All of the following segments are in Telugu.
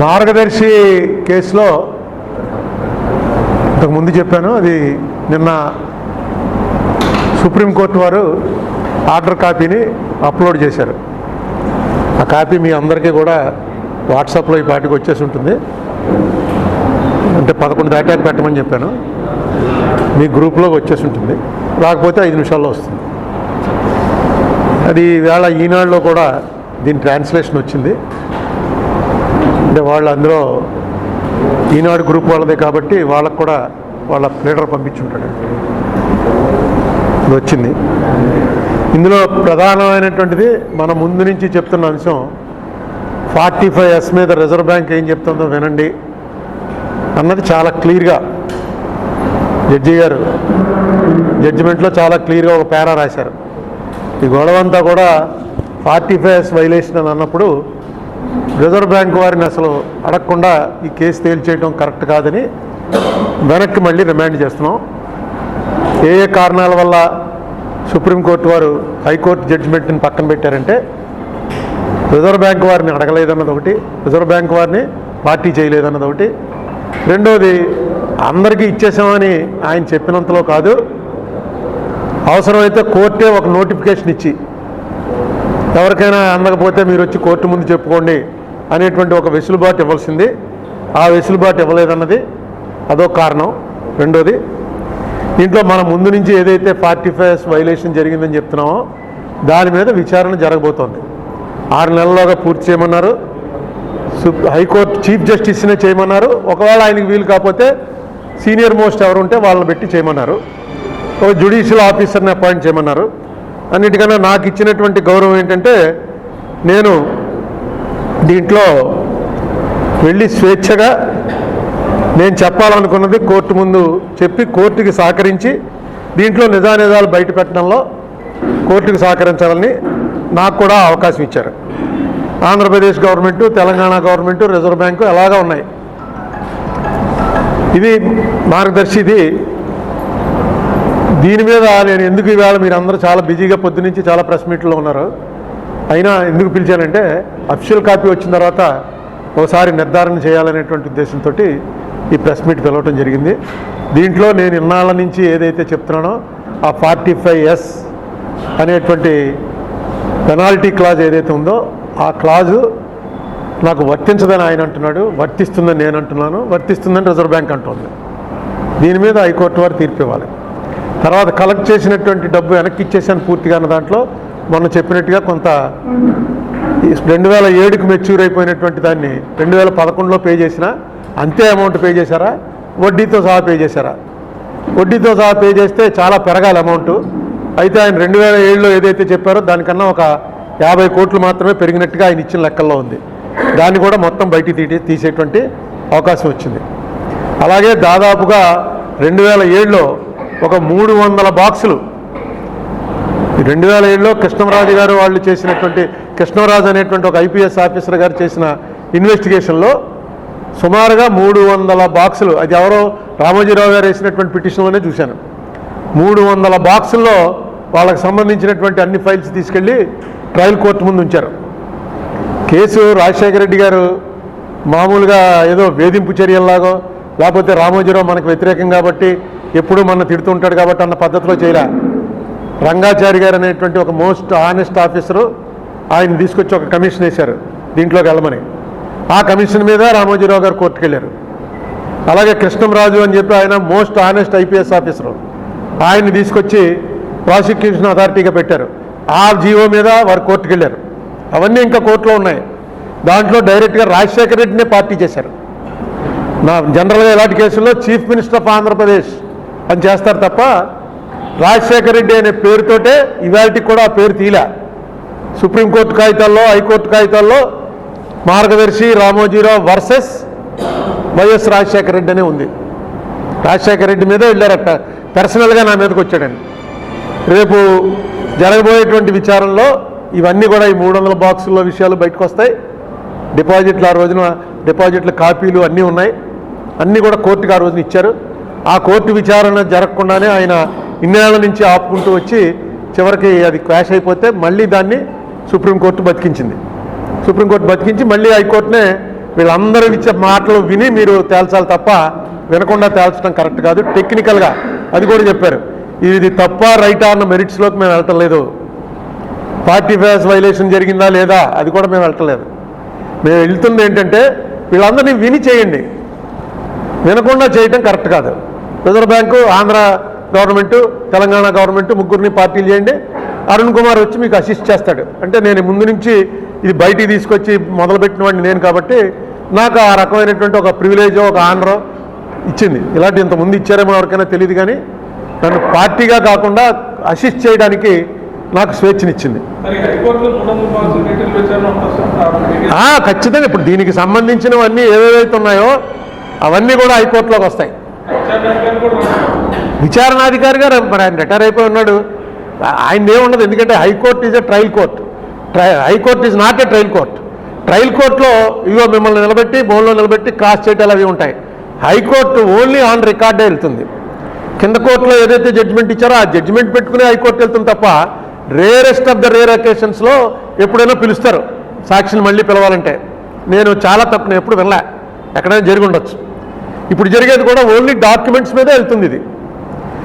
మార్గదర్శి కేసులో ఇంతకుముందు చెప్పాను, అది నిన్న సుప్రీంకోర్టు వారు ఆర్డర్ కాపీని అప్లోడ్ చేశారు. ఆ కాపీ మీ అందరికీ కూడా వాట్సాప్లో ఈ పాటికి వచ్చేసి ఉంటుంది. అంటే 11 దాటాక పెట్టమని చెప్పాను, మీ గ్రూప్లోకి వచ్చేసి ఉంటుంది. రాకపోతే 5 నిమిషాల్లో వస్తుంది. అది వేళ ఈనాడులో కూడా దీని ట్రాన్స్లేషన్ వచ్చింది. అంటే వాళ్ళు అందులో ఈనాడు గ్రూప్ వాళ్ళదే కాబట్టి వాళ్ళకు కూడా వాళ్ళ లీడర్ పంపించుంటాడు. ఇది వచ్చింది. ఇందులో ప్రధానమైనటువంటిది మనం ముందు నుంచి చెప్తున్న అంశం 45S మీద రిజర్వ్ బ్యాంక్ ఏం చెప్తుందో వినండి అన్నది చాలా క్లియర్గా జడ్జి గారు జడ్జిమెంట్లో చాలా క్లియర్గా ఒక పేరా రాశారు. ఈ గొడవ అంతా కూడా 45S వైలేషన్ అని అన్నప్పుడు రిజర్వ్ బ్యాంక్ వారిని అసలు అడగకుండా ఈ కేసు తేల్చేయడం కరెక్ట్ కాదని వెనక్కి మళ్ళీ రిమాండ్ చేస్తున్నాం. ఏ కారణాల వల్ల సుప్రీంకోర్టు వారు హైకోర్టు జడ్జిమెంట్ని పక్కన పెట్టారంటే రిజర్వ్ బ్యాంక్ వారిని అడగలేదన్నది ఒకటి, రిజర్వ్ బ్యాంక్ వారిని పార్టీ చేయలేదన్నది ఒకటి, రెండోది అందరికీ ఇచ్చేసామని ఆయన చెప్పినంతలో కాదు, అవసరమైతే కోర్టే ఒక నోటిఫికేషన్ ఇచ్చి ఎవరికైనా అందకపోతే మీరు వచ్చి కోర్టు ముందు చెప్పుకోండి అనేటువంటి ఒక వెసులుబాటు ఇవ్వాల్సింది. ఆ వెసులుబాటు ఇవ్వలేదన్నది అదొక కారణం. రెండోది, దీంట్లో మనం ముందు నుంచి ఏదైతే 45S వైలేషన్ జరిగిందని చెప్తున్నామో దాని మీద విచారణ జరగబోతోంది. 6 నెలల్లోగా పూర్తి చేయమన్నారు. హైకోర్టు చీఫ్ జస్టిస్నే చేయమన్నారు. ఒకవేళ ఆయనకి వీలు కాకపోతే సీనియర్ మోస్ట్ ఎవరుంటే వాళ్ళని పెట్టి చేయమన్నారు. ఒక జ్యుడిషియల్ ఆఫీసర్ని అపాయింట్ చేయమన్నారు. అన్నిటికన్నా నాకు ఇచ్చినటువంటి గౌరవం ఏంటంటే నేను దీంట్లో వెళ్ళి స్వేచ్ఛగా నేను చెప్పాలనుకున్నది కోర్టు ముందు చెప్పి కోర్టుకి సహకరించి దీంట్లో నిజానిజాలు బయట పెట్టడంలో కోర్టుకు సహకరించాలని నాకు కూడా అవకాశం ఇచ్చారు. Andhra Pradesh government, Telangana government, reserve bank ఎలాగా ఉన్నాయి. ఇది మార్గదర్శిది. దీని మీద నేను ఎందుకు ఈవేళ మీరు అందరూ చాలా బిజీగా పొద్దునుంచి చాలా ప్రెస్ మీట్లో ఉన్నారు, అయినా ఎందుకు పిలిచానంటే అఫీషియల్ కాపీ వచ్చిన తర్వాత ఒకసారి నిర్ధారణ చేయాలనేటువంటి ఉద్దేశంతో ఈ ప్రెస్ మీట్ పిలవటం జరిగింది. దీంట్లో నేను ఇన్నాళ్ళ నుంచి ఏదైతే చెప్తున్నానో ఆ 45S అనేటువంటి పెనాల్టీ క్లాజ్ ఏదైతే ఉందో ఆ క్లాజు నాకు వర్తించదని ఆయన అంటున్నాడు, వర్తిస్తుందని నేను అంటున్నాను, వర్తిస్తుందని రిజర్వ్ బ్యాంక్ అంటుంది. దీని మీద హైకోర్టు వారు తీర్పు ఇవ్వాలి. తర్వాత కలెక్ట్ చేసినటువంటి డబ్బు వెనక్కి ఇచ్చేసాను పూర్తిగా అన్న దాంట్లో మొన్న చెప్పినట్టుగా కొంత 2007కి మెచ్యూర్ అయిపోయినటువంటి దాన్ని 2011లో పే చేసినా అంతే అమౌంట్ పే చేశారా, వడ్డీతో సహా పే చేశారా? వడ్డీతో సహా పే చేస్తే చాలా పెరగాలి అమౌంట్. అయితే ఆయన 2007లో ఏదైతే చెప్పారో దానికన్నా ఒక 50 కోట్లు మాత్రమే పెరిగినట్టుగా ఆయన ఇచ్చిన లెక్కల్లో ఉంది. దాన్ని కూడా మొత్తం బయటికి తీసేటువంటి అవకాశం వచ్చింది. అలాగే దాదాపుగా 2007లో ఒక 300 బాక్సులు 2007లో కృష్ణరాజు గారు వాళ్ళు చేసినటువంటి కృష్ణరాజు అనేటువంటి ఒక IPS ఆఫీసర్ గారు చేసిన ఇన్వెస్టిగేషన్లో సుమారుగా 300 బాక్సులు, అది ఎవరో రామోజీరావు గారు వేసినటువంటి పిటిషన్లోనే చూశాను. 300 బాక్సుల్లో వాళ్ళకి సంబంధించినటువంటి అన్ని ఫైల్స్ తీసుకెళ్ళి ట్రయల్ కోర్టు ముందు ఉంచారు. కేసు రాజశేఖర రెడ్డి గారు మామూలుగా ఏదో వేధింపు చర్యల్లాగో లేకపోతే రామోజీరావు మనకు వ్యతిరేకం కాబట్టి ఎప్పుడూ మన తిడుతుంటాడు కాబట్టి అన్న పద్ధతిలో చేయలే. రంగాచారి గారు అనేటువంటి ఒక మోస్ట్ ఆనెస్ట్ ఆఫీసరు ఆయన తీసుకొచ్చి ఒక కమిషన్ వేశారు దీంట్లోకి వెళ్ళమని. ఆ కమిషన్ మీద రామోజీరావు గారు కోర్టుకు వెళ్ళారు. అలాగే కృష్ణంరాజు అని చెప్పి ఆయన మోస్ట్ ఆనెస్ట్ IPS ఆఫీసరు, ఆయన్ని తీసుకొచ్చి ప్రాసిక్యూషన్ అథారిటీగా పెట్టారు. ఆ జీవో మీద వారు కోర్టుకు వెళ్ళారు. అవన్నీ ఇంకా కోర్టులో ఉన్నాయి. దాంట్లో డైరెక్ట్గా రాజశేఖర రెడ్డినే పార్టీ చేశారు. జనరల్గా ఇలాంటి కేసుల్లో చీఫ్ మినిస్టర్ ఆఫ్ ఆంధ్రప్రదేశ్ అని చేస్తారు తప్ప రాజశేఖర రెడ్డి అనే పేరుతోటే ఇవాళకి కూడా ఆ పేరు తీలా. సుప్రీంకోర్టు కాగితాల్లో, హైకోర్టు కాగితాల్లో మార్గదర్శి రామోజీరావు వర్సెస్ వైఎస్ రాజశేఖర రెడ్డి అనే ఉంది. రాజశేఖర రెడ్డి మీద వెళ్ళారట, పర్సనల్గా నా మీదకి వచ్చాడండి. రేపు జరగబోయేటువంటి విచారణలో ఇవన్నీ కూడా ఈ 300 బాక్సుల్లో విషయాలు బయటకు వస్తాయి. డిపాజిట్లు ఆ రోజున డిపాజిట్ల కాపీలు అన్నీ ఉన్నాయి. అన్నీ కూడా కోర్టుకు ఆ రోజున ఇచ్చారు. ఆ కోర్టు విచారణ జరగకుండానే ఆయన ఇన్నేళ్ల నుంచి ఆపుకుంటూ వచ్చి చివరికి అది క్వాష్ అయిపోతే మళ్ళీ దాన్ని సుప్రీంకోర్టు బతికించింది. సుప్రీంకోర్టు బతికించి మళ్ళీ హైకోర్టునే వీళ్ళందరూ ఇచ్చే మాటలు విని మీరు తేల్చాలి తప్ప వినకుండా తేల్చడం కరెక్ట్ కాదు. టెక్నికల్గా అది కూడా చెప్పారు, ఇది తప్ప రైటా అన్న మెరిట్స్లోకి మేము వెళ్ళటం లేదు. పార్టీ ఫేస్ వైలేషన్ జరిగిందా లేదా అది కూడా మేము వెళ్ళట్లేదు. మేము వెళ్తుంది ఏంటంటే వీళ్ళందరినీ విని చేయండి, వినకుండా చేయటం కరెక్ట్ కాదు. Reserve bank, Andhra government, Telangana government ముగ్గురిని పార్టీలు చేయండి, అరుణ్ కుమార్ వచ్చి మీకు అసిస్ట్ చేస్తాడు. అంటే నేను ముందు నుంచి ఇది బయటికి తీసుకొచ్చి మొదలుపెట్టిన వాడిని నేను కాబట్టి నాకు ఆ రకమైనటువంటి ఒక ప్రివిలేజ్, ఒక ఆనర్ ఇచ్చింది. ఇలాంటి ఇంతకుముందు ఇచ్చారేమో ఎవరికైనా తెలియదు, కానీ నన్ను పార్టీగా కాకుండా అసిస్ట్ చేయడానికి నాకు స్వేచ్ఛనిచ్చింది. ఖచ్చితంగా ఇప్పుడు దీనికి సంబంధించినవన్నీ ఏవేవైతే ఉన్నాయో అవన్నీ కూడా హైకోర్టులోకి వస్తాయి. విచారణాధికారి గారు మరి ఆయన రిటైర్ అయిపోయి ఉన్నాడు, ఆయన ఏముండదు. ఎందుకంటే high court is a trial court, high court is not a trial court. Trial కోర్టులో ఇవో మిమ్మల్ని నిలబెట్టి బోన్లో నిలబెట్టి క్రాస్ చేయటాలు అవి ఉంటాయి. హైకోర్టు ఓన్లీ ఆన్ రికార్డే వెళ్తుంది. కింద కోర్టులో ఏదైతే జడ్జిమెంట్ ఇచ్చారో ఆ జడ్జిమెంట్ పెట్టుకుని హైకోర్టు వెళ్తుంది తప్ప రేరెస్ట్ ఆఫ్ ద రేర్ అకేషన్స్లో ఎప్పుడైనా పిలుస్తారు సాక్షిని మళ్ళీ పిలవాలంటే. నేను చాలా తక్కువ, నేను ఎప్పుడు వెళ్ళా, ఎక్కడైనా జరిగి ఉండొచ్చు. ఇప్పుడు జరిగేది కూడా ఓన్లీ డాక్యుమెంట్స్ మీదే వెళ్తుంది ఇది.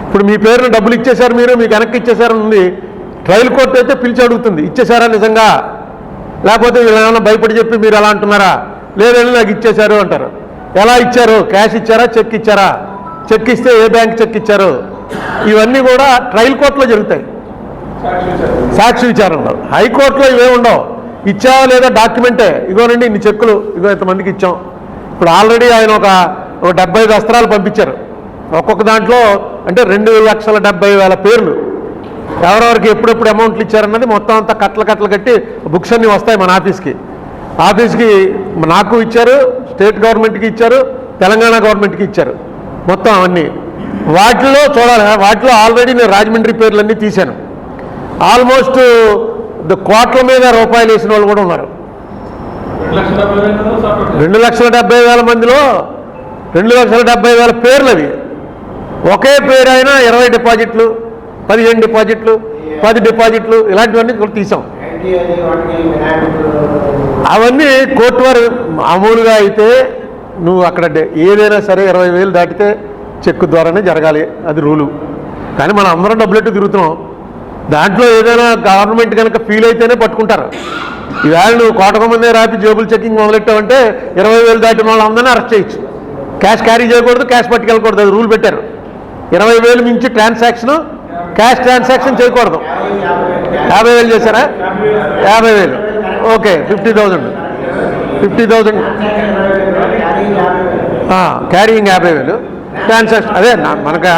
ఇప్పుడు మీ పేరును డబ్బులు ఇచ్చేశారు, మీరు మీకు వెనక్కి ఇచ్చేశారని ఉంది. ట్రయల్ కోర్టు అయితే పిలిచి అడుగుతుంది, ఇచ్చేశారా నిజంగా, లేకపోతే వీళ్ళు ఏమైనా భయపడి చెప్పి మీరు ఎలా అంటున్నారా, లేదని నాకు ఇచ్చేశారు అంటారు. ఎలా ఇచ్చారు, క్యాష్ ఇచ్చారా, చెక్ ఇచ్చారా, చెక్ ఇస్తే ఏ బ్యాంక్ చెక్ ఇచ్చారు, ఇవన్నీ కూడా ట్రయల్ కోర్టులో జరుగుతాయి, సాక్షి విచారణలో. హైకోర్టులో ఇవే ఉండవు. ఇచ్చావా లేదా డాక్యుమెంటే, ఇగోనండి ఇన్ని చెక్కులు, ఇగో ఇంతమందికి ఇచ్చాం. ఇప్పుడు ఆల్రెడీ ఆయన ఒక 75 అస్త్రాలు పంపించారు. ఒక్కొక్క దాంట్లో అంటే 2,70,000 పేర్లు, ఎవరెవరికి ఎప్పుడెప్పుడు అమౌంట్లు ఇచ్చారన్నది మొత్తం అంతా కట్టలు కట్టి బుక్స్ అన్నీ వస్తాయి మన ఆఫీస్కి. నాకు ఇచ్చారు, స్టేట్ గవర్నమెంట్కి ఇచ్చారు, తెలంగాణ గవర్నమెంట్కి ఇచ్చారు, మొత్తం అవన్నీ. వాటిలో చూడాలి, వాటిలో ఆల్రెడీ నేను రాజమండ్రి పేర్లన్నీ తీశాను. ఆల్మోస్ట్ కోట్ల మీద రూపాయలు వేసిన వాళ్ళు కూడా ఉన్నారు. 2,70,000 మందిలో 2,70,000 పేర్లు అవి. ఒకే పేరు అయినా 20 డిపాజిట్లు, 15 డిపాజిట్లు, 10 డిపాజిట్లు, ఇలాంటివన్నీ కూడా తీసాం. అవన్నీ కోర్టు వారు మామూలుగా అయితే నువ్వు అక్కడ ఏదైనా సరే 20,000 దాటితే చెక్కు ద్వారానే జరగాలి, అది రూలు. కానీ మనం అందరం డబ్బులెట్టు తిరుగుతున్నాం. దాంట్లో ఏదైనా గవర్నమెంట్ కనుక ఫీల్ అయితేనే పట్టుకుంటారు. ఈవేళ నువ్వు కోటకు మందే రాపి జేబుల్ చెకింగ్ మొదలెట్టావంటే 20,000 దాటిన వాళ్ళందరినీ అరెస్ట్ చేయొచ్చు. క్యాష్ క్యారీ చేయకూడదు, క్యాష్ పట్టుకెళ్ళకూడదు, అది రూల్ పెట్టారు. 20,000 మించి ట్రాన్సాక్షన్, క్యాష్ ట్రాన్సాక్షన్ చేయకూడదు. 50,000 చేశారా? 50,000, ఓకే. 50,000 carrying 50,000 transaction. అదే మనకు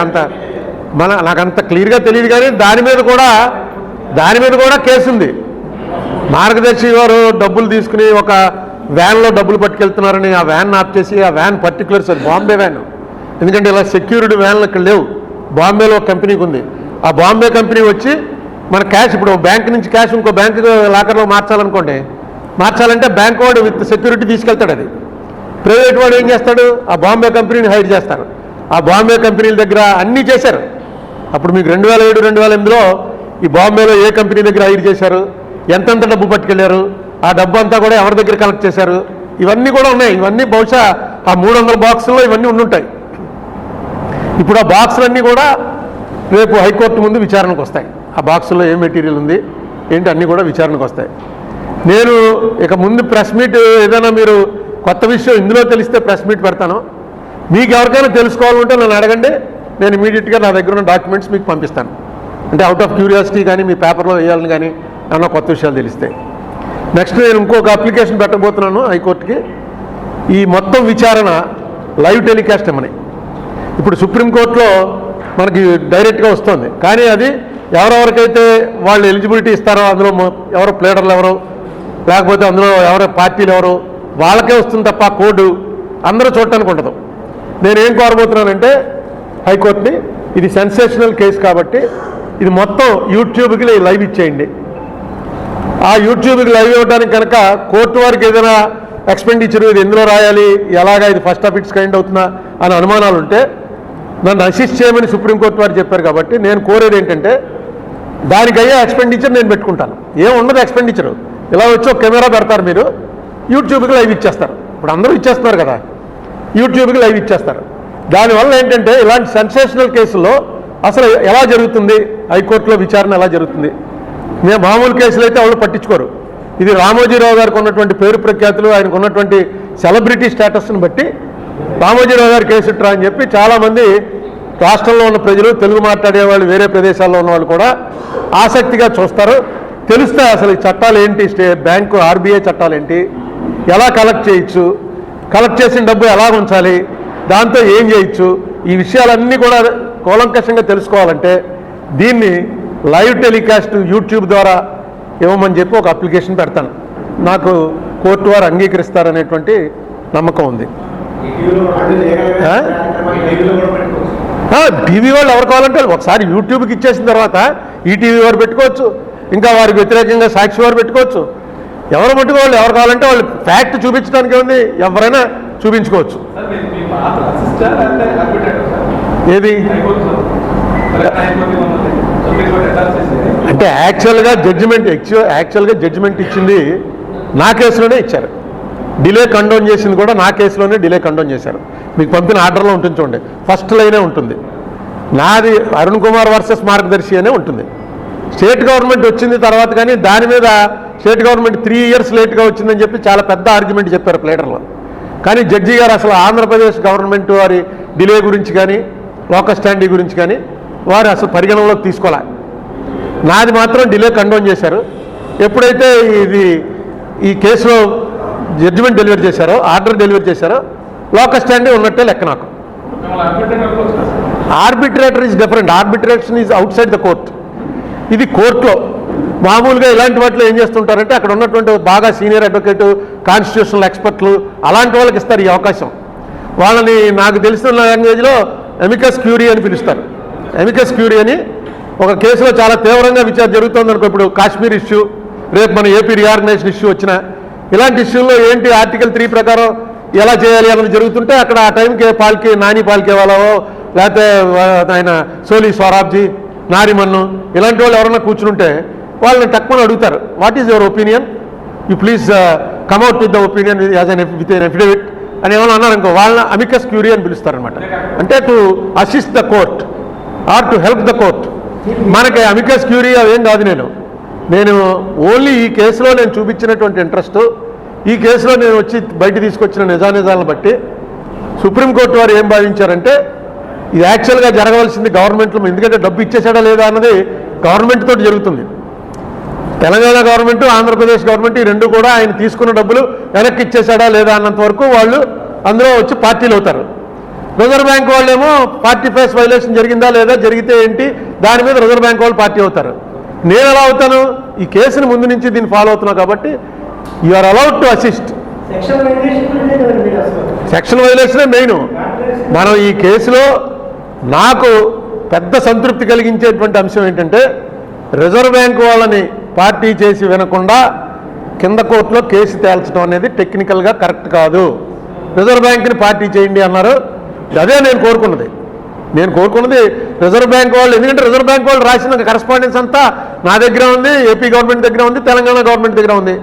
నాకంత క్లియర్గా తెలియదు, కానీ దాని మీద కూడా కేసు ఉంది. మార్గదర్శి గారు డబ్బులు తీసుకుని ఒక వ్యాన్లో డబ్బులు పట్టుకెళ్తున్నారని ఆ వ్యాన్ ఆప్ చేసి, ఆ వ్యాన్ పర్టికులర్స్ అది బాంబే వ్యాన్. ఎందుకంటే ఇలా సెక్యూరిటీ వ్యాన్లు ఇక్కడ లేవు, బాంబేలో ఒక కంపెనీకి ఉంది. ఆ బాంబే కంపెనీ వచ్చి మన క్యాష్, ఇప్పుడు బ్యాంక్ నుంచి క్యాష్ ఇంకో బ్యాంక్ లాకర్లో మార్చాలనుకోండి, మార్చాలంటే బ్యాంక్ వాడు విత్ సెక్యూరిటీ తీసుకెళ్తాడు. అది ప్రైవేట్ వాడు ఏం చేస్తాడు, ఆ బాంబే కంపెనీని హైర్ చేస్తారు. ఆ బాంబే కంపెనీల దగ్గర అన్నీ చేశారు. అప్పుడు మీకు 2007, 2008లో ఈ బాంబేలో ఏ కంపెనీ దగ్గర హైర్ చేశారు, ఎంతెంత డబ్బు పట్టుకెళ్ళారు, ఆ డబ్బు అంతా కూడా ఎవరి దగ్గర కలెక్ట్ చేశారు, ఇవన్నీ కూడా ఉన్నాయి. ఇవన్నీ బహుశా ఆ 300 బాక్సుల్లో ఇవన్నీ ఉండుంటాయి. ఇప్పుడు ఆ బాక్సులన్నీ కూడా రేపు హైకోర్టు ముందు విచారణకు వస్తాయి. ఆ బాక్సుల్లో ఏ మెటీరియల్ ఉంది ఏంటి అన్నీ కూడా విచారణకు వస్తాయి. నేను ఇక ముందు ప్రెస్ మీట్ ఏదైనా మీరు కొత్త విషయం ఇందులో తెలిస్తే ప్రెస్ మీట్ పెడతాను. మీకు ఎవరికైనా తెలుసుకోవాలంటే నన్ను అడగండి, నేను ఇమీడియట్గా నా దగ్గర ఉన్న డాక్యుమెంట్స్ మీకు పంపిస్తాను. అంటే అవుట్ ఆఫ్ క్యూరియాసిటీ కానీ మీ పేపర్లో వేయాలని కానీ అన్న కొత్త విషయాలు తెలిస్తాయి. నెక్స్ట్ నేను ఇంకొక అప్లికేషన్ పెట్టబోతున్నాను హైకోర్టుకి. ఈ మొత్తం విచారణ లైవ్ టెలికాస్ట్ ఇమ్మని. ఇప్పుడు సుప్రీంకోర్టులో మనకి డైరెక్ట్గా వస్తుంది, కానీ అది ఎవరెవరికైతే వాళ్ళు ఎలిజిబిలిటీ ఇస్తారో, అందులో ఎవరో ప్లేడర్లు ఎవరో, లేకపోతే అందులో ఎవరో పార్టీలు ఎవరో, వాళ్ళకే వస్తుంది తప్ప కోడ్ అందరూ చూడటానికి ఉండదు. నేనేం కోరబోతున్నానంటే హైకోర్టుని, ఇది సెన్సేషనల్ కేసు కాబట్టి ఇది మొత్తం యూట్యూబ్కి లైవ్ ఇచ్చేయండి. ఆ యూట్యూబ్కి లైవ్ ఇవ్వడానికి కనుక కోర్టు వారికి ఏదైనా ఎక్స్పెండిచర్ ఇది ఎందులో రాయాలి, ఎలాగా ఇది ఫస్ట్ ఆఫ్ ఇట్స్ కైండ్ అవుతుందా అని అనుమానాలు ఉంటే నన్ను అసిస్ట్ చేయమని సుప్రీంకోర్టు వారు చెప్పారు. కాబట్టి నేను కోరేది ఏంటంటే దానికి అయ్యే ఎక్స్పెండిచర్ నేను పెట్టుకుంటాను. ఏం ఉండదు ఎక్స్పెండిచరు. ఇలా వచ్చి ఒక కెమెరా పెడతారు, మీరు యూట్యూబ్కి లైవ్ ఇచ్చేస్తారు. ఇప్పుడు అందరూ ఇచ్చేస్తున్నారు కదా, యూట్యూబ్కి లైవ్ ఇచ్చేస్తారు. దానివల్ల ఏంటంటే ఇలాంటి సెన్సేషనల్ కేసుల్లో అసలు ఎలా జరుగుతుంది, హైకోర్టులో విచారణ ఎలా జరుగుతుంది, మేము మామూలు కేసులు అయితే వాళ్ళు పట్టించుకోరు. ఇది రామోజీరావు గారికి ఉన్నటువంటి పేరు ప్రఖ్యాతులు, ఆయనకు ఉన్నటువంటి సెలబ్రిటీ స్టేటస్ని బట్టి రామోజీరావు గారి కేసు ఇట్రా అని చెప్పి చాలామంది రాష్ట్రంలో ఉన్న ప్రజలు, తెలుగు మాట్లాడే వాళ్ళు, వేరే ప్రదేశాల్లో ఉన్న వాళ్ళు కూడా ఆసక్తిగా చూస్తారు. తెలుస్తాయి అసలు ఈ చట్టాలు ఏంటి, బ్యాంకు ఆర్బీఐ చట్టాలు ఏంటి, ఎలా కలెక్ట్ చేయొచ్చు, కలెక్ట్ చేసిన డబ్బు ఎలా ఉంచాలి, దాంతో ఏం చేయొచ్చు, ఈ విషయాలన్నీ కూడా కూలంకషంగా తెలుసుకోవాలంటే దీన్ని లైవ్ టెలికాస్ట్ యూట్యూబ్ ద్వారా ఇవ్వమని చెప్పి ఒక అప్లికేషన్ పెడతాను. నాకు కోర్టు వారు అంగీకరిస్తారనేటువంటి నమ్మకం ఉంది. టీవీ వాళ్ళు ఎవరు కావాలంటే ఒకసారి యూట్యూబ్కి ఇచ్చేసిన తర్వాత ఈటీవీ వారు పెట్టుకోవచ్చు, ఇంకా వారికి వ్యతిరేకంగా సాక్షి వారు పెట్టుకోవచ్చు. ఎవరు పట్టుకోవాలి, ఎవరు కావాలంటే వాళ్ళు ఫ్యాక్ట్ చూపించడానికి ఉంది, ఎవరైనా చూపించుకోవచ్చు. ఏది అంటే యాక్చువల్గా జడ్జిమెంట్ ఇచ్చింది నా కేసులోనే ఇచ్చారు. డిలే కండోన్ చేసింది కూడా నా కేసులోనే డిలే కండోన్ చేశారు. మీకు పంపిన ఆర్డర్లో ఉంటుంది చూడండి, ఫస్ట్ లైనే ఉంటుంది. నాది అరుణ్ కుమార్ వర్సెస్ మార్గదర్శి అనే ఉంటుంది. స్టేట్ గవర్నమెంట్ వచ్చింది తర్వాత, కానీ దాని మీద స్టేట్ గవర్నమెంట్ 3 years లేట్గా వచ్చిందని చెప్పి చాలా పెద్ద ఆర్గ్యుమెంట్ చెప్పారు ప్లేటర్లో. కానీ జడ్జి గారు అసలు ఆంధ్రప్రదేశ్ గవర్నమెంట్ వారి డిలే గురించి కానీ, లోకల్ స్టాండీ గురించి కానీ వారు అసలు పరిగణనలోకి తీసుకోలే. నాది మాత్రం డిలే కండోన్ చేశారు. ఎప్పుడైతే ఈ కేసులో జడ్జిమెంట్ డెలివరీ చేశారో, ఆర్డర్ డెలివరీ చేశారో, లోకల్ స్టాండీ ఉన్నట్టే లెక్క. నాకు arbitrator is different. Arbitration is out side the court. ఇది కోర్టులో మామూలుగా ఇలాంటి వాటిలో ఏం చేస్తుంటారంటే అక్కడ ఉన్నటువంటి బాగా సీనియర్ అడ్వకేటు, కాన్స్టిట్యూషనల్ ఎక్స్పర్ట్లు అలాంటి వాళ్ళకి ఇస్తారు ఈ అవకాశం. వాళ్ళని నాకు తెలిసిన లాంగ్వేజ్లో ఎమికస్ క్యూరీ అని పిలుస్తారు. ఎమికస్ క్యూరీ అని ఒక కేసులో చాలా తీవ్రంగా విచారణ జరుగుతుంది అనుకో, ఇప్పుడు కాశ్మీర్ ఇష్యూ, రేపు మన ఏపీ రీఆర్గనైజేషన్ ఇష్యూ వచ్చిన, ఇలాంటి ఇష్యూల్లో ఏంటి ఆర్టికల్ 3 ప్రకారం ఎలా చేయాలి అన్నది జరుగుతుంటే అక్కడ ఆ టైంకి నాని పాల్కే వాళ్ళవో, లేకపోతే ఆయన సోలీ స్వరాబ్జీ, నారిమన్ను ఇలాంటి వాళ్ళు ఎవరైనా కూర్చుంటే వాళ్ళని తక్కువ అడుగుతారు, what is your opinion, you please come at with the opinion as an with an affidavit అని ఏమైనా అన్నారనుకో, వాళ్ళని అమికస్ క్యూరీ అని పిలుస్తారనమాట. అంటే to assist the court or to help the court. మనకి అమికస్ క్యూరీ అదేం కాదు. నేను ఓన్లీ ఈ కేసులో నేను చూపించినటువంటి ఇంట్రెస్ట్, ఈ కేసులో నేను వచ్చి బయట తీసుకొచ్చిన నిజానిజాలను బట్టి సుప్రీంకోర్టు వారు ఏం భావించారంటే ఇది యాక్చువల్గా జరగవలసింది గవర్నమెంట్లో, ఎందుకంటే డబ్బు ఇచ్చేసాడా లేదా అన్నది గవర్నమెంట్ తోటి జరుగుతుంది. తెలంగాణ గవర్నమెంట్, ఆంధ్రప్రదేశ్ గవర్నమెంట్ ఈ రెండు కూడా ఆయన తీసుకున్న డబ్బులు వెనక్కి ఇచ్చేసాడా లేదా అన్నంత వరకు వాళ్ళు అందులో వచ్చి పార్టీలు అవుతారు. రిజర్వ్ బ్యాంక్ వాళ్ళేమో పార్టీ ఫేస్ వైలేషన్ జరిగిందా లేదా, జరిగితే ఏంటి, దాని మీద రిజర్వ్ బ్యాంక్ వాళ్ళు పార్టీ అవుతారు. నేను ఎలా అవుతాను, ఈ కేసుని ముందు నుంచి దీన్ని ఫాలో అవుతున్నా కాబట్టి you are allowed to assist. Section వైలేషనే మెయిన్. మనం ఈ కేసులో నాకు పెద్ద సంతృప్తి కలిగించేటువంటి అంశం ఏంటంటే రిజర్వ్ బ్యాంక్ వాళ్ళని పార్టీ చేసి వినకుండా కింద కోర్టులో కేసు తేల్చడం అనేది టెక్నికల్గా కరెక్ట్ కాదు. రిజర్వ్ బ్యాంక్ని పార్టీ చేయండి అన్నారు. అదే నేను కోరుకున్నది రిజర్వ్ బ్యాంక్ వాళ్ళు. ఎందుకంటే రిజర్వ్ బ్యాంక్ వాళ్ళు రాసిన కరెస్పాండెన్స్ అంతా నా దగ్గర ఉంది, ఏపీ గవర్నమెంట్ దగ్గర ఉంది, తెలంగాణ గవర్నమెంట్ దగ్గర ఉంది.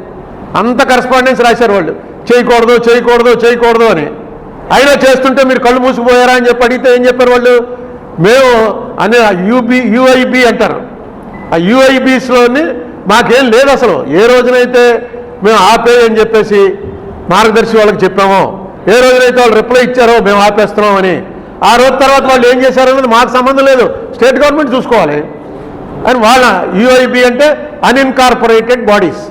అంత కరెస్పాండెన్స్ రాశారు వాళ్ళు, చేయకూడదు అని. అయినా చేస్తుంటే మీరు కళ్ళు మూసిపోయారా అని చెప్పి అడిగితే ఏం చెప్పారు వాళ్ళు, మేము అనే యూఐబి అంటారు. ఆ యూఐబిస్లోని మాకేం లేదు అసలు. ఏ రోజునైతే మేము ఆపేయని చెప్పేసి మార్గదర్శి వాళ్ళకి చెప్పామో, ఏ రోజునైతే వాళ్ళు రిప్లై ఇచ్చారో మేము ఆపేస్తున్నాం అని, ఆ రోజు తర్వాత వాళ్ళు ఏం చేశారనేది మాకు సంబంధం లేదు, స్టేట్ గవర్నమెంట్ చూసుకోవాలి అని. వాళ్ళ యూఐబి అంటే అన్ఇన్కార్పొరేటెడ్ బాడీస్.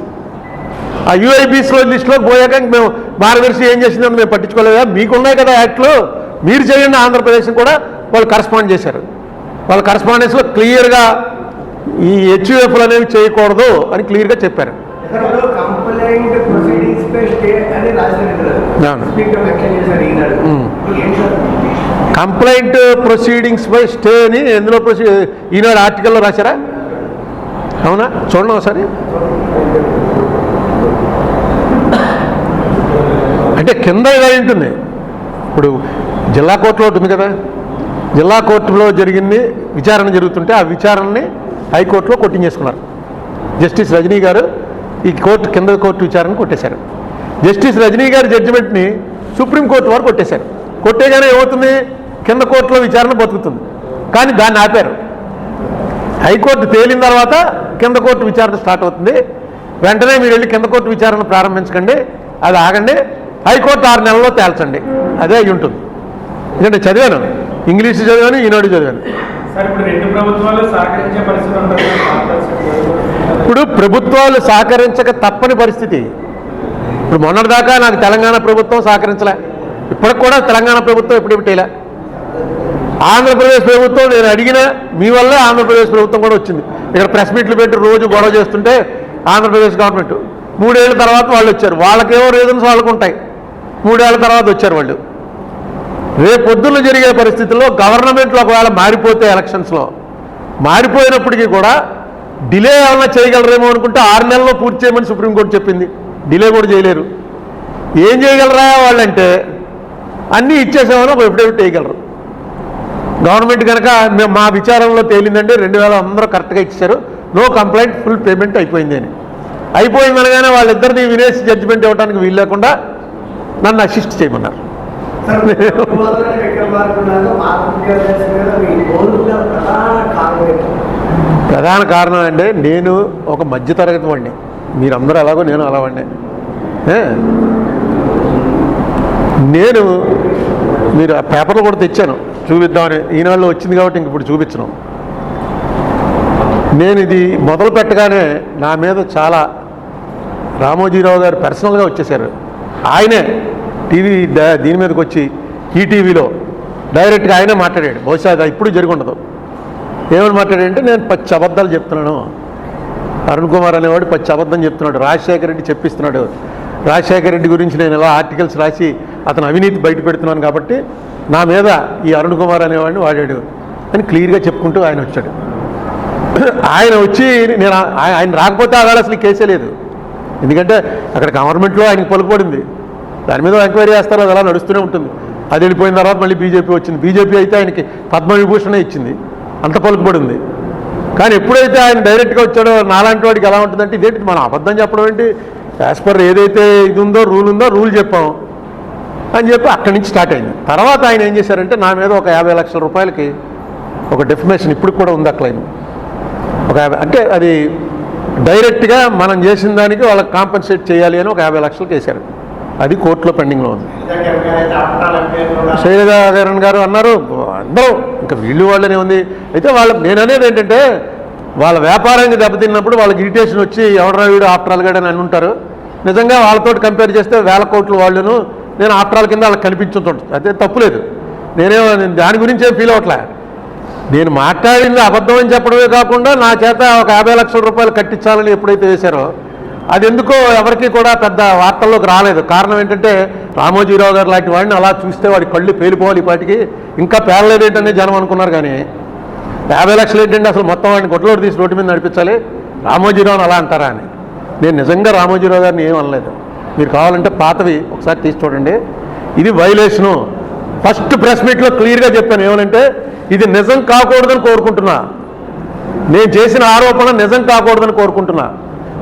ఆ యూఐబిస్లో లిస్టులోకి పోయాక మేము మార్గదర్శి ఏం చేసిందని మేము పట్టించుకోలేదా, మీకున్నాయి కదా యాక్ట్లు, మీరు చేయండి. ఆంధ్రప్రదేశ్ కూడా వాళ్ళు కరెస్పాండ్ చేశారు. వాళ్ళ కరెస్పాండెన్స్లో క్లియర్గా ఈ హెచ్యుఎఫ్లు అనేవి చేయకూడదు అని క్లియర్గా చెప్పారు. కంప్లైంట్ ప్రొసీడింగ్స్ పై స్టే అని ఎందులో ఈనాడు ఆర్టికల్లో రాశారా? అవునా, చూడండి ఒకసారి. అంటే కింద ఇలా ఉంటుంది. ఇప్పుడు జిల్లా కోర్టులో ఉంటుంది కదా, జిల్లా కోర్టులో జరిగింది విచారణ జరుగుతుంటే ఆ విచారణని హైకోర్టులో కొట్టించేసుకున్నారు. జస్టిస్ రజనీ గారు ఈ కింద కోర్టు విచారణ కొట్టేశారు. జస్టిస్ రజనీ గారి జడ్జిమెంట్ని సుప్రీంకోర్టు వారు కొట్టేశారు. కొట్టేగానే ఏమవుతుంది, కింద కోర్టులో విచారణ బతుకుతుంది. కానీ దాన్ని ఆపారు. హైకోర్టు తేలిన తర్వాత కింద కోర్టు విచారణ స్టార్ట్ అవుతుంది. వెంటనే మీరు వెళ్ళి కింద కోర్టు విచారణ ప్రారంభించకండి, అది ఆగండి, హైకోర్టు 6 నెలల్లో తేల్చండి, అదే అయి ఉంటుంది. ఎందుకంటే చదివాను, ఇంగ్లీష్ చదివాను, ఈనాడు చదివాను. ఇప్పుడు ప్రభుత్వాలు సహకరించక తప్పని పరిస్థితి. ఇప్పుడు మొన్నటిదాకా నాకు తెలంగాణ ప్రభుత్వం సహకరించలే, ఇప్పటికి కూడా తెలంగాణ ప్రభుత్వం ఎప్పుడేలా. ఆంధ్రప్రదేశ్ ప్రభుత్వం నేను అడిగినా మీ వల్లే ఆంధ్రప్రదేశ్ ప్రభుత్వం కూడా వచ్చింది. ఇక్కడ ప్రెస్ మీట్లు పెట్టి రోజు గొడవ చేస్తుంటే ఆంధ్రప్రదేశ్ గవర్నమెంట్ 3 ఏళ్ళ తర్వాత వాళ్ళు వచ్చారు. వాళ్ళకేవో రీజన్స్ వాళ్ళకు ఉంటాయి. 3 ఏళ్ల తర్వాత వచ్చారు వాళ్ళు. రేపు పొద్దున్న జరిగే పరిస్థితుల్లో గవర్నమెంట్లో ఒకవేళ మారిపోతే ఎలక్షన్స్లో మారిపోయినప్పటికీ కూడా డిలే ఏమన్నా చేయగలరేమో అనుకుంటే 6 నెలల్లో పూర్తి చేయమని సుప్రీంకోర్టు చెప్పింది. డిలే కూడా చేయలేరు. ఏం చేయగలరా వాళ్ళంటే అన్నీ ఇచ్చేసామని ఒక ఎఫిడవిట్ వేయగలరు. గవర్నమెంట్ కనుక మా విచారంలో తేలిందంటే 2000 అందరూ కరెక్ట్గా ఇచ్చారు, నో కంప్లైంట్, ఫుల్ పేమెంట్ అయిపోయింది అని. అయిపోయిందనగానే వాళ్ళిద్దరిని వినేసి జడ్జిమెంట్ ఇవ్వడానికి వీలు లేకుండా నన్ను అసిస్ట్ చేయమన్నారు. ప్రధాన కారణం అంటే నేను ఒక మధ్యతరగతి వాడిని, మీరందరూ ఎలాగో నేను అలా వాడిని. నేను మీరు ఆ పేపర్లు కూడా తెచ్చాను చూపిద్దామని, ఈనాడులో వచ్చింది కాబట్టి ఇంక ఇప్పుడు చూపించను. నేను ఇది మొదలు పెట్టగానే నా మీద చాలా రామోజీరావు గారు పర్సనల్గా వచ్చేసారు. ఆయనే టీవీ దీని మీదకి వచ్చి ఈటీవీలో డైరెక్ట్గా ఆయనే మాట్లాడాడు. బహుశా అది ఇప్పుడు జరిగి ఉండదు. ఏమని మాట్లాడాడంటే, నేను 10 అబద్ధాలు చెప్తున్నాను, అరుణ్ కుమార్ అనేవాడు 10 అబద్ధం చెప్తున్నాడు, రాజశేఖర రెడ్డి చెప్పిస్తున్నాడు, రాజశేఖర రెడ్డి గురించి నేను ఎలా ఆర్టికల్స్ రాసి అతను అవినీతి బయట పెడుతున్నాను కాబట్టి నా మీద ఈ అరుణ్ కుమార్ అనేవాడిని వాడాడు అని క్లియర్గా చెప్పుకుంటూ ఆయన వచ్చాడు. ఆయన వచ్చి నేను ఆయన రాకపోతే ఆవేళ అసలు కేసే లేదు. ఎందుకంటే అక్కడ గవర్నమెంట్లో ఆయనకు పలుకుపడింది, దాని మీద ఎంక్వైరీ చేస్తారు, అది అలా నడుస్తూనే ఉంటుంది. అది వెళ్ళిపోయిన తర్వాత మళ్ళీ బీజేపీ వచ్చింది. బీజేపీ అయితే ఆయనకి పద్మవిభూషణే ఇచ్చింది, అంత పలుకుపడింది. కానీ ఎప్పుడైతే ఆయన డైరెక్ట్గా వచ్చాడో నాలాంటి వాడికి ఎలా ఉంటుందంటే, ఇదేంటి మనం అబద్ధం చెప్పడం ఏంటి, యాజ్ పర్ ఏదైతే ఇది ఉందో రూల్ చెప్పాం అని చెప్పి అక్కడి నుంచి స్టార్ట్ అయింది. తర్వాత ఆయన ఏం చేశారంటే, నా మీద ఒక 50 లక్షల రూపాయలకి ఒక డెఫమేషన్ ఇప్పుడు కూడా ఉంది అక్కడ, ఒక 50, అంటే అది డైరెక్ట్గా మనం చేసిన దానికి వాళ్ళకి కాంపెన్సేట్ చేయాలి అని ఒక 50 లక్షలకు వేశారు. అది కోర్టులో పెండింగ్లో ఉంది. శైలజాకరణ్ గారు అన్నారు, అందరూ ఇంకా వీళ్ళు వాళ్ళనే ఉంది. అయితే నేను అనేది ఏంటంటే, వాళ్ళ వ్యాపారానికి దెబ్బతిన్నప్పుడు వాళ్ళకి ఇరిటేషన్ వచ్చి ఎవడరా వీడు ఆఫ్టర్ గాడు అని ఉంటారు. నిజంగా వాళ్ళతో కంపేర్ చేస్తే 1000 కోట్లు వాళ్ళను, నేను ఆఫ్టర్ కింద వాళ్ళకి కనిపించుంటుంది. అదే తప్పులేదు, నేనేమో దాని గురించి ఏం ఫీల్ అవ్వట్లే. నేను మాట్లాడింది అబద్ధం అని చెప్పడమే కాకుండా నా చేత ఒక 50 లక్షల రూపాయలు కట్టించాలని ఎప్పుడైతే వేశారో అది ఎందుకో ఎవరికి కూడా పెద్ద వార్తల్లోకి రాలేదు. కారణం ఏంటంటే, రామోజీరావు గారు లాంటి వాడిని అలా చూస్తే వాడి కళ్ళు పేలిపోవాలి, ఇప్పటికి ఇంకా పేలలేదు ఏంటనే జనం అనుకున్నారు. కానీ 50 లక్షలు ఏంటంటే అసలు మొత్తం వాడిని కొట్టలోకి తీసి రోడ్డు మీద నడిపించాలి, రామోజీరావుని అలా అంటారా అని. నేను నిజంగా రామోజీరావు గారిని ఏం అనలేదు. మీరు కావాలంటే పాతవి ఒకసారి తీసి చూడండి. ఇది వైలేషను. ఫస్ట్ ప్రెస్ మీట్లో క్లియర్గా చెప్పాను ఏమనంటే, ఇది నిజం కాకూడదని కోరుకుంటున్నా, నేను చేసిన ఆరోపణ నిజం కాకూడదని కోరుకుంటున్నా.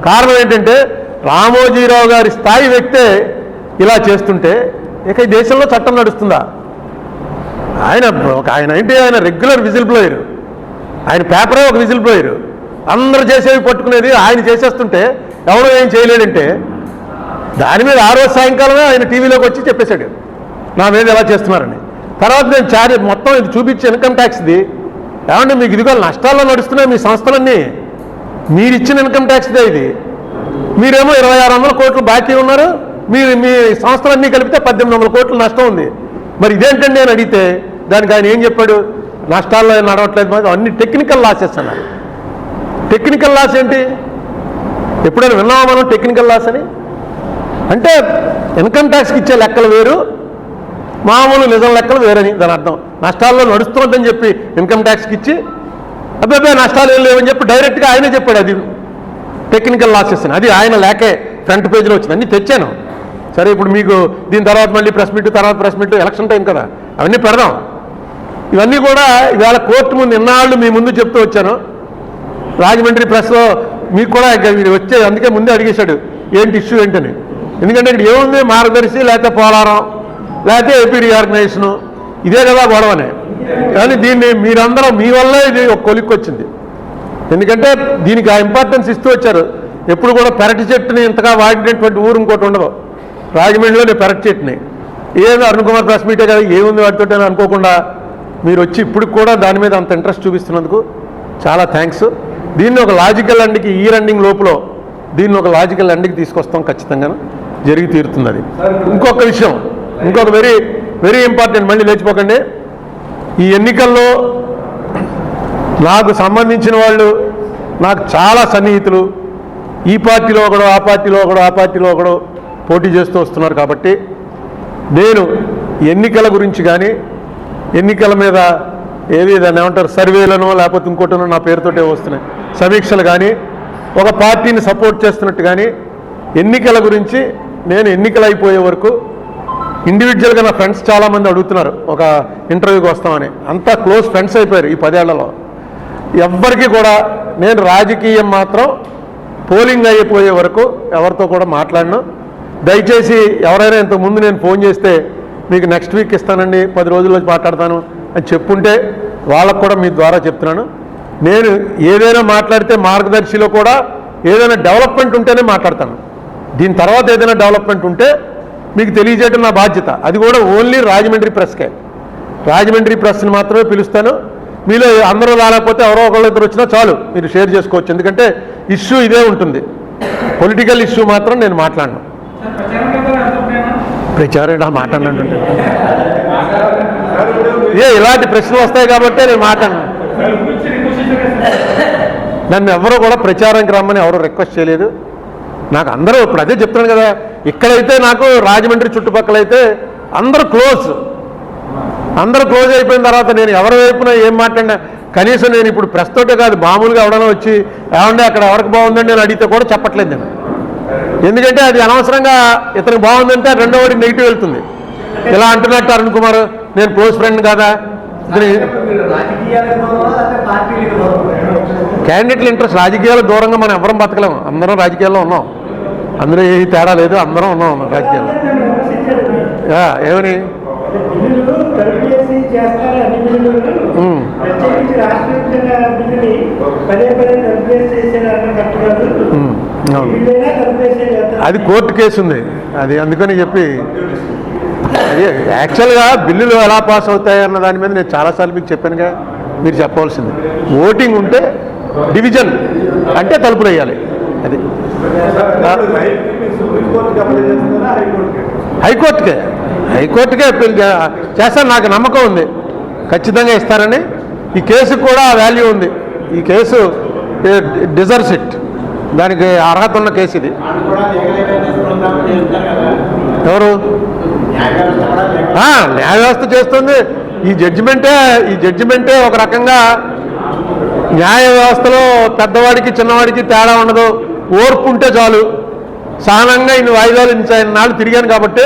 కారణం ఏంటంటే, రామోజీరావు గారి స్థాయి వ్యక్తే ఇలా చేస్తుంటే ఇక ఈ దేశంలో చట్టం నడుస్తుందా? ఆయన ఏంటి, ఆయన రెగ్యులర్ విజిల్ బ్లోయర్, ఆయన పేపరే ఒక విజిల్ బ్లోయర్, అందరూ చేసేవి పట్టుకునేది ఆయన చేసేస్తుంటే ఎవడో ఏం చేయలేడంటే, దాని మీద ఆ రోజు సాయంకాలమే ఆయన టీవీలోకి వచ్చి చెప్పేశాడు నా మీద ఎలా చేస్తున్నారని. తర్వాత నేను మొత్తం ఇది చూపించి ఇన్కమ్ ట్యాక్స్ది, ఏమంటే మీకు ఇదిగో నష్టాల్లో నడుస్తున్నాయి మీ సంస్థలన్నీ, మీరు ఇచ్చిన ఇన్కమ్ ట్యాక్స్దే ఇది, మీరేమో 2600 కోట్లు బాకీ ఉన్నారు, మీ సంస్థలన్నీ కలిపితే 1800 కోట్లు నష్టం ఉంది, మరి ఇదేంటండి అని అడిగితే దానికి ఆయన ఏం చెప్పాడు, నష్టాల్లో నడవట్లేదు, అన్ని టెక్నికల్ లాసెస్ అన్నారు. టెక్నికల్ లాస్ ఏంటి, ఎప్పుడైనా విన్నామా మనం టెక్నికల్ లాస్ అని? అంటే ఇన్కమ్ ట్యాక్స్కి ఇచ్చే లెక్కలు వేరు, మామూలు నిజం లెక్కలు వేరని దాని అర్థం. నష్టాల్లో నడుస్తుందని చెప్పి ఇన్కమ్ ట్యాక్స్కి ఇచ్చి అబ్బాయి నష్టాలు ఏం లేవని చెప్పి డైరెక్ట్గా ఆయనే చెప్పాడు అది టెక్నికల్ లాసెస్ అని. అది ఆయన లేకే ఫ్రంట్ పేజ్లో వచ్చింది, అన్నీ తెచ్చాను. సరే ఇప్పుడు మీకు దీని తర్వాత మళ్ళీ ప్రెస్ మీట్ ఎలక్షన్ టైం కదా, అవన్నీ పెడదాం. ఇవన్నీ కూడా ఇవాళ కోర్టు ముందు ఇన్నాళ్ళు మీ ముందు చెప్తూ వచ్చాను. రాజమండ్రి ప్రెస్లో మీకు కూడా మీరు వచ్చే అందుకే ముందే అడిగేశాడు ఏంటి ఇష్యూ ఏంటని. ఎందుకంటే ఇక్కడ ఏముంది, మార్గదర్శి లేకపోతే పోలారం లేకపోతే ఏపీ రీఆర్గనైజేషను, ఇదే కదా గొడవనే. కానీ దీన్ని మీరందరూ మీ వల్లే ఇది ఒక కొలిక్కి వచ్చింది. ఎందుకంటే దీనికి ఆ ఇంపార్టెన్స్ ఇస్తూ వచ్చారు. ఎప్పుడు కూడా పెరటి చెట్టుని ఇంతగా వాడినటువంటి ఊరు ఇంకోటి ఉండదు. రాజమండ్రిలో పెరటి చెట్టుని ఏదో అరుణ్ కుమార్ ప్రెస్ మీటే కదా ఏముంది వాటితో అని అనుకోకుండా మీరు వచ్చి ఇప్పుడు కూడా దాని మీద అంత ఇంట్రెస్ట్ చూపిస్తున్నందుకు చాలా థ్యాంక్స్. దీన్ని ఒక లాజికల్ ఎండ్కి, ఈ రన్నింగ్ లోపల దీన్ని ఒక లాజికల్ ఎండ్కి తీసుకొస్తాం, ఖచ్చితంగా జరిగి తీరుతుంది. అది ఇంకొక విషయం, ఇంకొక వెరీ వెరీ ఇంపార్టెంట్, మళ్ళీ లేచిపోకండి. ఈ ఎన్నికల్లో నాకు సంబంధించిన వాళ్ళు నాకు చాలా సన్నిహితులు, ఈ పార్టీలో ఒకడు, ఆ పార్టీలో ఒకడు, ఆ పార్టీలో ఒకడు పోటీ చేస్తూ వస్తున్నారు. కాబట్టి నేను ఎన్నికల గురించి కానీ, ఎన్నికల మీద ఏది దాన్ని ఏమంటారు సర్వేలను లేకపోతే ఇంకోటనో నా పేరుతోటే వస్తున్నాయి సమీక్షలు కానీ, ఒక పార్టీని సపోర్ట్ చేస్తున్నట్టు కానీ, ఎన్నికల గురించి నేను ఎన్నికలు అయిపోయే వరకు ఇండివిజువల్గా నా ఫ్రెండ్స్ చాలామంది అడుగుతున్నారు ఒక ఇంటర్వ్యూకి వస్తామని. అంతా క్లోజ్ ఫ్రెండ్స్ అయిపోయారు ఈ 10 ఏళ్లలో. ఎవ్వరికీ కూడా నేను రాజకీయం మాత్రం పోలింగ్ అయిపోయే వరకు ఎవరితో కూడా మాట్లాడను. దయచేసి ఎవరైనా ఇంతకుముందు నేను ఫోన్ చేస్తే మీకు నెక్స్ట్ వీక్ ఇస్తానండి, 10 రోజుల్లో మాట్లాడతాను అని చెప్పుంటే వాళ్ళకు కూడా మీ ద్వారా చెప్తున్నాను. నేను ఏదైనా మాట్లాడితే మార్గదర్శిలో కూడా ఏదైనా డెవలప్మెంట్ ఉంటేనే మాట్లాడతాను. దీని తర్వాత ఏదైనా డెవలప్మెంట్ ఉంటే మీకు తెలియజేయడం నా బాధ్యత. అది కూడా ఓన్లీ రాజమండ్రి ప్రెస్కే, రాజమండ్రి ప్రెస్ని మాత్రమే పిలుస్తాను. మీలో అందరూ రాలేకపోతే ఎవరో ఒకళ్ళు ఇద్దరు వచ్చినా చాలు, మీరు షేర్ చేసుకోవచ్చు. ఎందుకంటే ఇష్యూ ఇదే ఉంటుంది, పొలిటికల్ ఇష్యూ మాత్రం నేను మాట్లాడను. ప్రచారం మాట్లాడినట్టుంటే ఇలాంటి ప్రశ్నలు వస్తాయి కాబట్టి నేను మాట్లాడను. నన్ను ఎవరో కూడా ప్రచారానికి రమ్మని ఎవరో రిక్వెస్ట్ చేయలేదు. నాకు అందరూ ఇప్పుడు అదే చెప్తున్నాను కదా, ఇక్కడైతే నాకు రాజమండ్రి చుట్టుపక్కల అయితే అందరూ క్లోజ్ అయిపోయిన తర్వాత నేను ఎవరి వైపున ఏం మాట్లాడినా కనీసం నేను ఇప్పుడు ప్రెస్తోటే కాదు మామూలుగా ఎవడన్నా వచ్చి ఏమంటే అక్కడ ఎవరికి బాగుందని నేను అడిగితే కూడా చెప్పట్లేదు నేను. ఎందుకంటే అది అనవసరంగా ఇతనికి బాగుందంటే రెండో వాడికి నెగిటివ్ వెళ్తుంది. ఇలా అంటున్నట్టు అరుణ్ కుమార్ నేను క్లోజ్ ఫ్రెండ్ కాదా, క్యాండిడేట్ల ఇంట్రెస్ట్ రాజకీయాల దూరంగా మనం ఎవరం బతకలేము. అందరం రాజకీయాల్లో ఉన్నాం, అందులో ఏ తేడా లేదు, అందరం ఉన్నాం రాజకీయాల్లో. ఏమని అది కోర్టు కేసు ఉంది, అది అందుకని చెప్పి అది యాక్చువల్గా బిల్లులు ఎలా పాస్ అవుతాయి అన్న దాని మీద నేను చాలాసార్లు మీకు చెప్పానుగా. మీరు చెప్పవలసింది ఓటింగ్ ఉంటే డివిజన్ అంటే తలుపులు వేయాలి. అది హైకోర్టుకే చేస్తాను, నాకు నమ్మకం ఉంది ఖచ్చితంగా ఇస్తారని. ఈ కేసు కూడా వాల్యూ ఉంది, ఈ కేసు డిజర్వ్స్ ఇట్, దానికి అర్హత ఉన్న కేసు ఇది. ఎవరు న్యాయ వ్యవస్థ చేస్తుంది. ఈ జడ్జిమెంటే ఒక రకంగా న్యాయ వ్యవస్థలో పెద్దవాడికి చిన్నవాడికి తేడా ఉండదు. ఓర్పు ఉంటే చాలు. సహనంగా ఇన్ని వాయిదాలు నాళ్ళు తిరిగాను కాబట్టి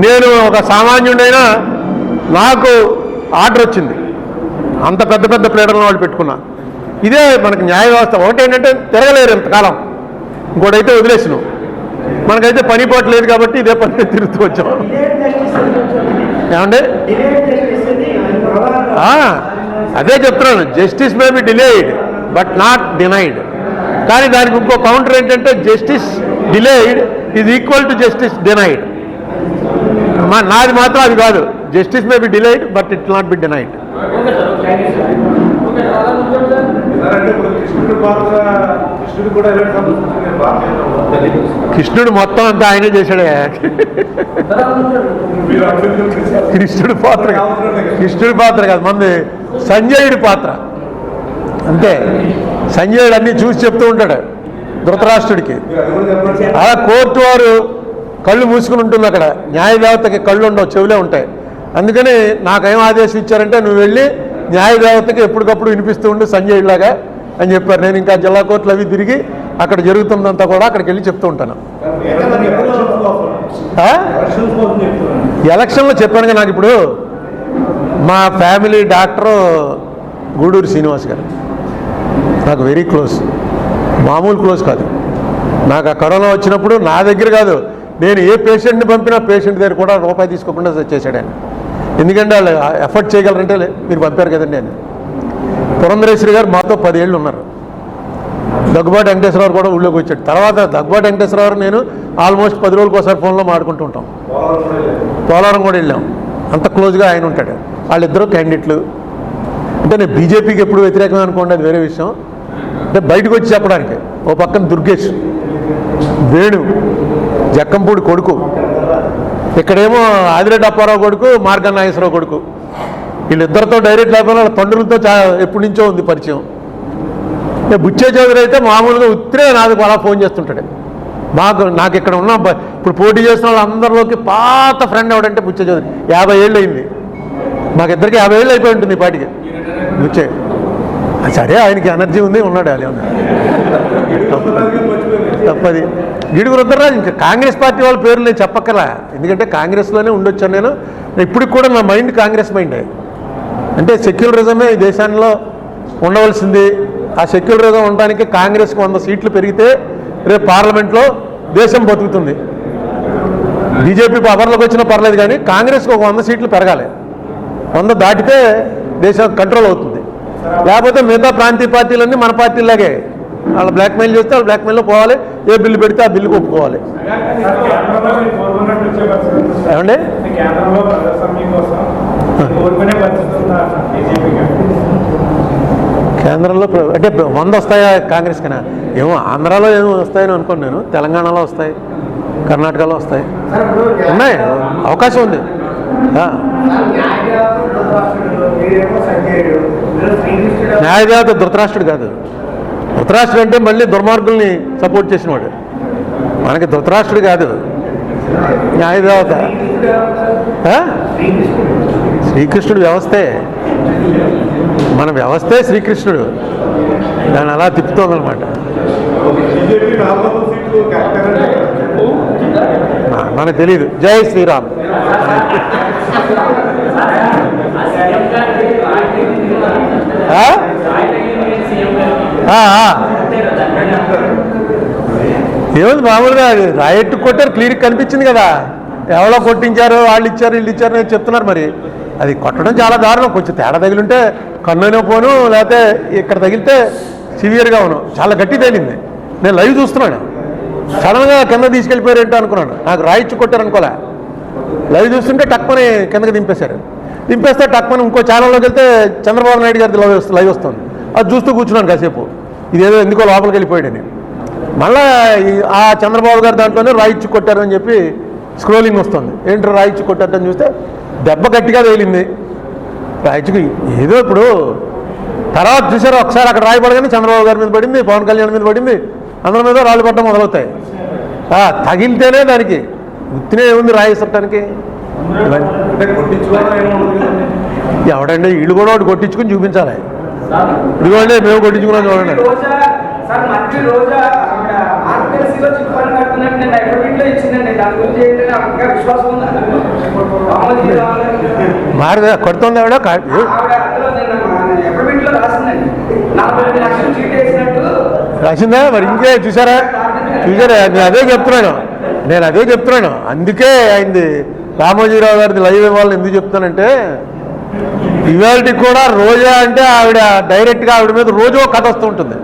నేను ఒక సామాన్యుడైనా నాకు ఆర్డర్ వచ్చింది. అంత పెద్ద పెద్ద ప్లేడర్లను వాళ్ళు పెట్టుకున్నా. ఇదే మనకి న్యాయ వ్యవస్థ. ఒకటి ఏంటంటే తిరగలేరు ఇంతకాలం, ఇంకోటైతే వదిలేసినాం. మనకైతే పని పాటు లేదు కాబట్టి ఇదే పని తిరుగుతూ వచ్చాం. ఏమండి అదే చెప్తున్నాను, justice may be delayed but not denied. కానీ దానికి ఇంకో కౌంటర్ ఏంటంటే justice delayed is equal to justice denied. నాది మాత్రం అది కాదు, justice may be delayed but it not be denied. కృష్ణుడు మొత్తం అంతా ఆయనే చేశాడే. కృష్ణుడి పాత్ర కాదు, మంది సంజయుడి పాత్ర అంతే. సంజయుడు అన్నీ చూసి చెప్తూ ఉంటాడు ధృతరాష్ట్రుడికి. అలా కోర్టు వారు కళ్ళు మూసుకుని ఉంటుంది, అక్కడ న్యాయదేవతకి కళ్ళు ఉండవు, చెవులే ఉంటాయి. అందుకని నాకేం ఆదేశం ఇచ్చారంటే నువ్వు వెళ్ళి న్యాయదేవతకి ఎప్పటికప్పుడు వినిపిస్తూ ఉండు సంజయుడిలాగా అని చెప్పారు. నేను ఇంకా జిల్లా కోర్టులు అవి తిరిగి అక్కడ జరుగుతుందంతా కూడా అక్కడికి వెళ్ళి చెప్తూ ఉంటాను. ఎలక్షన్లో చెప్పానుగా, నాకు ఇప్పుడు మా ఫ్యామిలీ డాక్టరు గూడూరు శ్రీనివాస్ గారు, నాకు వెరీ క్లోజ్, మామూలు క్లోజ్ కాదు. నాకు ఆ కరోనా వచ్చినప్పుడు నా దగ్గర కాదు, నేను ఏ పేషెంట్ని పంపినా పేషెంట్ దగ్గర కూడా రూపాయి తీసుకోకుండా చేశాడు ఆయన. ఎందుకంటే వాళ్ళు ఎఫర్ట్ చేయగలరంటే మీరు పంపారు కదండి అని. పురంధరేశ్వరి గారు మాతో 10 ఏళ్ళు ఉన్నారు. దగ్గుబాటి వెంకటేశ్వరరావు కూడా ఊళ్ళోకి వచ్చాడు. తర్వాత దగ్గుబాటి వెంకటేశ్వరరావు నేను ఆల్మోస్ట్ 10 రోజులకు ఒకసారి ఫోన్లో మాట్లాడుకుంటూ ఉంటాం. పోలవరం కూడా వెళ్ళాం. అంత క్లోజ్గా ఆయన ఉంటాడు. వాళ్ళిద్దరూ క్యాండిడేట్లు. అంటే నేను బీజేపీకి ఎప్పుడు వ్యతిరేకం అనుకోండి, అది వేరే విషయం. అంటే బయటకు వచ్చి చెప్పడానికి ఓ పక్కన దుర్గేష్, వేణు జక్కంపూడి కొడుకు, ఇక్కడేమో ఆదిరెడ్డి అప్పారావు కొడుకు, మార్గన్ నాగేశ్వరరావు కొడుకు. వీళ్ళిద్దరితో డైరెక్ట్ లేకపోయినా వాళ్ళ తండ్రులతో ఎప్పటి నుంచో ఉంది పరిచయం. బుచ్చే చౌదరి అయితే మామూలుగా ఉత్తరే నాకు అలా ఫోన్ చేస్తుంటాడు. నాకు ఇక్కడ ఉన్న ఇప్పుడు పోటీ చేసిన వాళ్ళందరిలోకి పాత ఫ్రెండ్ ఎవడంటే బుచ్చే చౌదరి. 50 ఏళ్ళు అయింది మాకిద్దరికి, 50 ఏళ్ళు అయిపోయి ఉంటుంది ఈ పాటికి. బుచ్చే సరే, ఆయనకి ఎనర్జీ ఉంది, ఉన్నాడు. అలా తప్పది. గిడుగు రుద్రరాజు ఇంకా కాంగ్రెస్ పార్టీ వాళ్ళ పేర్లు నేను చెప్పక్కలా, ఎందుకంటే కాంగ్రెస్లోనే ఉండొచ్చాను నేను. ఇప్పటికి కూడా నా మైండ్ కాంగ్రెస్ మైండే. అంటే సెక్యులరిజమే ఈ దేశంలో ఉండవలసింది. ఆ సెక్యులరిజం ఉండడానికి కాంగ్రెస్కి 100 సీట్లు పెరిగితే రేపు పార్లమెంట్లో దేశం బతుకుతుంది. బీజేపీ పవర్లోకి వచ్చినా పర్లేదు, కానీ కాంగ్రెస్కి ఒక 100 సీట్లు పెరగాలి. 100 దాటితే దేశం కంట్రోల్ అవుతుంది. లేకపోతే మిగతా ప్రాంతీయ పార్టీలన్నీ మన పార్టీలాగే వాళ్ళు బ్లాక్మెయిల్ చేస్తే వాళ్ళు బ్లాక్మెయిల్లో పోవాలి. ఏ బిల్లు పెడితే ఆ బిల్లుకి ఒప్పుకోవాలి. ఏమండి కేంద్రంలో అంటే 100 వస్తాయా కాంగ్రెస్ కన్నా? ఏమో ఆంధ్రాలో ఏమో వస్తాయని అనుకోను నేను. తెలంగాణలో వస్తాయి, కర్ణాటకలో వస్తాయి, ఉన్నాయి, అవకాశం ఉంది. న్యాయదేవత ధృతరాష్ట్రుడు కాదు. ధృతరాష్ట్రుడు అంటే మళ్ళీ దుర్మార్గుల్ని సపోర్ట్ చేసినవాడు. మనకి ధృతరాష్ట్రుడు కాదు, న్యాయదేవత. శ్రీకృష్ణుడు వ్యవస్థే, మన వ్యవస్థే శ్రీకృష్ణుడు. దాన్ని అలా తిప్పుతోందనమాట. మనకు తెలీదు. జై శ్రీరామ్. ఏముంది, మామూలుగా రాయట్ కొట్టారు, క్లియర్ కనిపించింది కదా. ఎవరో కొట్టించారు, వాళ్ళు ఇచ్చారు, వీళ్ళు ఇచ్చారు నేను చెప్తున్నారు. మరి అది కొట్టడం చాలా దారుణం. కొంచెం తేడా తగిలింటే కన్నునే పోను, లేకపోతే ఇక్కడ తగిలితే సివియర్గా ఉన్నాను. చాలా గట్టి తగిలింది. నేను లైవ్ చూస్తున్నాను. సడన్గా కింద తీసుకెళ్ళిపోయారు ఏంటో అనుకున్నాను. నాకు రాయిచ్చి కొట్టారు అనుకోలే. లైవ్ చూస్తుంటే టక్మని కిందకి దింపేశారు. దింపేస్తే టక్మని ఇంకో ఛానల్లోకి వెళ్తే చంద్రబాబు నాయుడు గారి లైవ్ వస్తుంది. అది చూస్తూ కూర్చున్నాను కాసేపు. ఇదేదో ఎందుకో లోపలికి వెళ్ళిపోయాడని. మళ్ళీ ఆ చంద్రబాబు గారు దాంట్లోనే రాయిచ్చి కొట్టారని చెప్పి స్క్రోలింగ్ వస్తుంది. ఏంటో రాయిచ్చి కొట్టారని చూస్తే దెబ్బ గట్టిగా తగిలింది రాయిచ్చుకి. ఏదో ఇప్పుడు తర్వాత చూసారు, ఒకసారి అక్కడ రాయి పడగానే చంద్రబాబు గారి మీద పడింది, పవన్ కళ్యాణ్ మీద పడింది, అందరి మీద రాళ్ళు పడడం మొదలవుతాయి. తగిలితేనే దానికి గుర్తునే ఏముంది రాయి సత్తానికి. ఎవడండి వీళ్ళు కూడా ఒకటి కొట్టించుకుని చూపించాలి. ఇదిగోండి మేము కొట్టించుకున్నాం చూడండి. మారి కొడుతుంది ఆవిడ. రాసిందా? మరి ఇంకే చూసారా నేను అదే చెప్తున్నాను. అందుకే అయింది రామోజీరావు గారిది లైవ్ ఇవ్వాలని ఎందుకు చెప్తానంటే, ఇవాళకి కూడా రోజా అంటే ఆవిడ డైరెక్ట్గా ఆవిడ మీద రోజు ఒక కథ వస్తూ ఉంటుంది.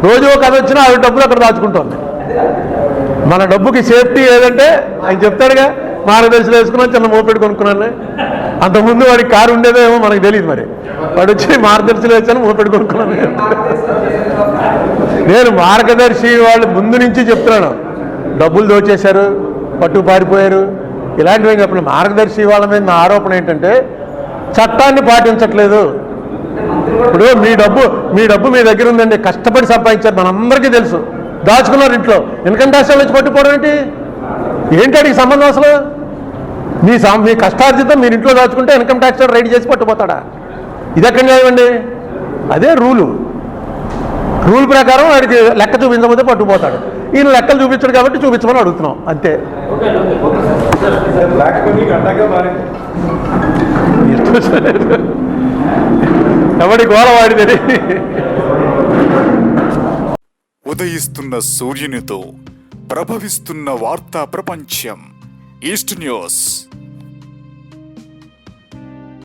రోజు ఒక కథ వచ్చినా ఆవిడ డబ్బులు అక్కడ దాచుకుంటుంది. మన డబ్బుకి సేఫ్టీ ఏదంటే ఆయన చెప్తాడుగా, మార్గదర్శిలో వేసుకున్నాను, చిన్న మోపెడు కొనుక్కున్నాను. అంతకుముందు వాడికి కారు ఉండేదో ఏమో మనకు తెలియదు. మరి వాడు వచ్చి మార్గదర్శిలో వేసాను, మోపెడు కొనుక్కున్నాను. నేను మార్గదర్శి వాళ్ళు ముందు నుంచి చెప్తున్నాను, డబ్బులు దోచేశారు, పట్టు పారిపోయారు, ఇలాంటివి చెప్పిన. మార్గదర్శి వాళ్ళ మీద నా ఆరోపణ ఏంటంటే చట్టాన్ని పాటించట్లేదు. ఇప్పుడు మీ డబ్బు మీ దగ్గర ఉందండి, కష్టపడి సంపాదించారు, మనందరికీ తెలుసు. దాచుకున్నారు ఇంట్లో, ఇన్కమ్ ట్యాక్స్ నుంచి పట్టుకోవడం ఏంటి అడిగి సంబంధం అసలు? మీ కష్టార్జితం మీరు ఇంట్లో దాచుకుంటే ఇన్కమ్ ట్యాక్స్ రైడ్ చేసి పట్టుకుపోతాడా? ఇది ఎక్కడ న్యాయమండి? అదే రూల్ ప్రకారం వాడికి లెక్క చూపించకపోతే పట్టుకుపోతాడు. ఈయన లెక్కలు చూపించాడు కాబట్టి చూపించమని అడుగుతున్నాం అంతే. ఎవడి గోల వాడిదని. ఉదయిస్తున్న సూర్యునితో ప్రభవిస్తున్న వార్తా ప్రపంచం ఈస్ట్ న్యూస్.